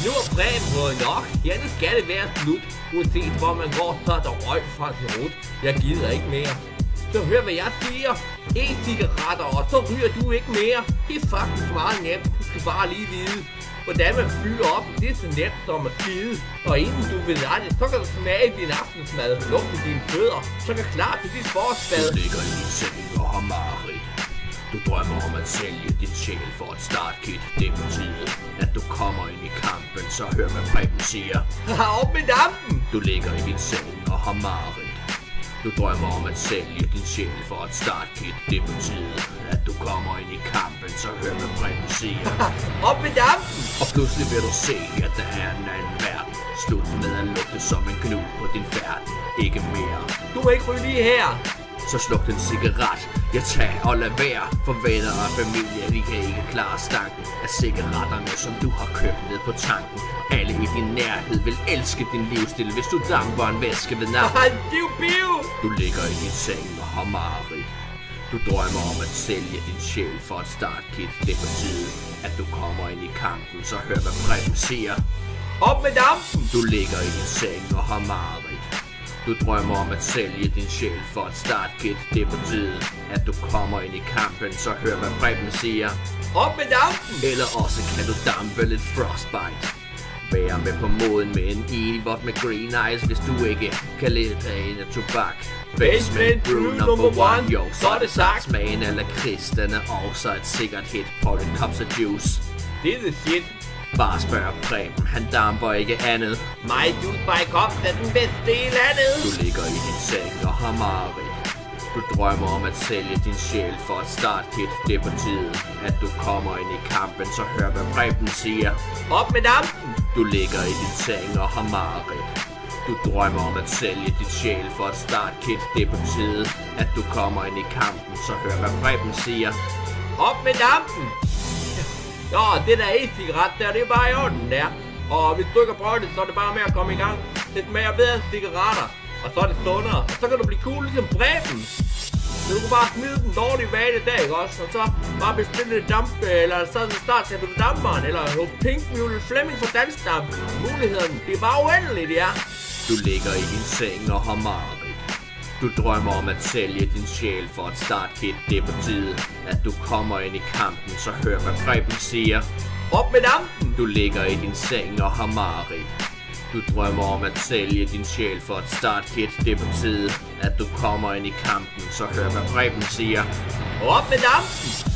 Nu er Preben fået nok. Ja, nu skal det være slut. Uanset hvor man går, så er der røg fra sin rut. Jeg gider ikke mere. Så hør hvad jeg siger. E-cigaretter, og så ryger du ikke mere. Det er faktisk meget nemt. Du skal bare lige vide, hvordan man fylder op. Det er så nemt som at skide. Og inden du ved af det, så kan du smage din aftensmad. Lugte dine fødder. Så kan klar til dit forårsbad. Du ligger i din seng og har mareridt. Du drømmer om at sælge din sjæl for et startkit. Det betyder, at du kommer ind i kampen. Så hør hvad Preben siger. Op med dampen! Du ligger i din seng og har mareridt. Du drømmer om at sælge din sjæl for et startkit. Det betyder, at du kommer ind i kampen. Så hør hvad Preben siger. Op med dampen! Og pludselig vil du se, at der er en anden verden. Slut med at lugte som en knud på din færden. Ikke mere. Du må ikke ryge lige her. Så sluk den cigaret. Jeg tager og lad være. For venner og familie, de kan ikke klare stanken af cigaretterne, som du har købt ned på tanken. Alle i din nærhed vil elske din livsstil, hvis du damper en væske ved navn. Biu! Du ligger i din seng og har mareridt. Du drømmer om at sælge din sjæl for et startkit. Det betyder, at du kommer ind i kampen. Så hør hvad Preben siger. Op med dampen! Du ligger i din seng og har mareridt. Du drømmer om at sælge din sjæl for et startkit. Det betyder, at du kommer ind i kampen. Så hør hvad Preben siger. Op med dampen! Eller også kan du dampe lidt frostbite. Være med på moden med en Evot med green eyes, hvis du ikke kan lide dagen af tobak. Basement Brew #1, jo, så er det sagt. Smagen af lakrids, den er også et sikkert hit på din cups of juice. Det er the shit. Bare spørg Preben, han damper ikke andet. My juice by cup er den bedste i landet. Du ligger i din seng og har mareridt. Du drømmer om at sælge din sjæl for et startkit. Det betyder, at du kommer ind i kampen. Så hør hvad Preben siger. Op med dampen! Du ligger i din seng og har mareridt. Du drømmer om at sælge dit sjæl for et startkit. Det betyder, at du kommer ind i kampen. Så hør hvad Preben siger. Op med dampen! Nå, det der e-cigaret der, det er bare i orden der. Og hvis du ikke har prøvet det, så er det bare med at komme i gang. Det smager bedre end cigaretter. Og så er det sundere. Og så kan du blive cool ligesom Preben. Så du kan bare smide den dårlige vane der, ikke også? Og så bare bestille et damp, eller så start til du damperen. Eller hos Pink Mule Flemming for Dansdamp. Mulighederne, det er bare uendeligt, ja. Du ligger i din seng og har mareridt. Du drømmer om at sælge din sjæl for et startkit. Det betyder, at du kommer ind i kampen. Så hør hvad Preben siger. Op med dampen! Du ligger i din seng og har mareridt. Du drømmer om at sælge din sjæl for et startkit. Det betyder, at du kommer ind i kampen. Så hør hvad Preben siger. Op med dampen!